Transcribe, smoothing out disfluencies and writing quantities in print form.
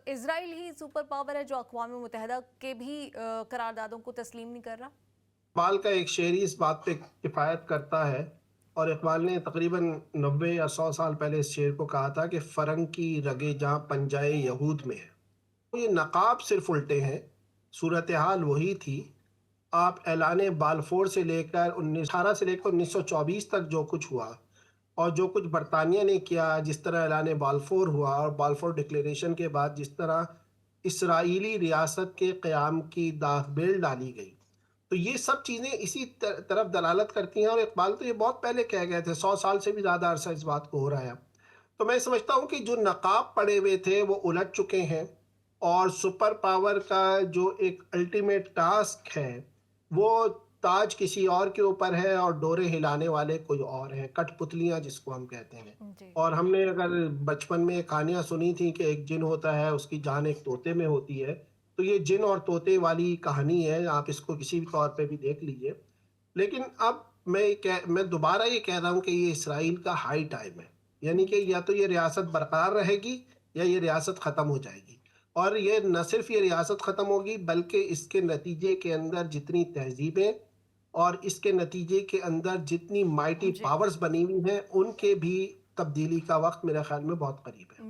اسرائیل ہی super power ہے جو اقوام متحدہ کے بھی قراردادوں کو تسلیم نہیں کر رہا؟ اقبال کا ایک شعر اس بات پہ کفایت کرتا ہے، اور اقبال نے تقریباً 90 یا 100 سال پہلے اس شعر کو کہا تھا کہ فرنگ کی رگے جہاں پنجائے یہود میں ہے۔ یہ نقاب صرف الٹے ہیں، صورتحال وہی تھی۔ آپ اعلان بالفور سے لے کر 18 سے لے کر 1924 تک جو کچھ ہوا اور جو کچھ برطانیہ نے کیا، جس طرح اعلان بالفور ہوا اور بالفور ڈکلیریشن کے بعد جس طرح اسرائیلی ریاست کے قیام کی داغ بیل ڈالی گئی، تو یہ سب چیزیں اسی طرف دلالت کرتی ہیں۔ اور اقبال تو یہ بہت پہلے کہہ گئے تھے، 100 سال سے بھی زیادہ عرصہ اس بات کو ہو رہا ہے۔ تو میں سمجھتا ہوں کہ جو نقاب پڑے ہوئے تھے وہ الٹ چکے ہیں، اور سپر پاور کا جو ایک الٹیمیٹ ٹاسک ہے وہ تاج کسی اور کے اوپر ہے اور ڈورے ہلانے والے کوئی اور ہیں، کٹ پتلیاں جس کو ہم کہتے ہیں۔ جی اور ہم نے اگر بچپن میں کہانیاں سنی تھیں کہ ایک جن ہوتا ہے، اس کی جان ایک طوطے میں ہوتی ہے، تو یہ جن اور طوطے والی کہانی ہے، آپ اس کو کسی بھی طور پہ بھی دیکھ لیجئے۔ لیکن اب میں دوبارہ یہ کہہ رہا ہوں کہ یہ اسرائیل کا ہائی ٹائم ہے، یعنی کہ یا تو یہ ریاست برقرار رہے گی یا یہ ریاست ختم ہو جائے گی۔ اور یہ نہ صرف یہ ریاست ختم ہوگی بلکہ اس کے نتیجے کے اندر جتنی تہذیبیں اور اس کے نتیجے کے اندر جتنی مائٹی جی پاورز بنی ہوئی ہیں ان کے بھی تبدیلی کا وقت میرے خیال میں بہت قریب ہے۔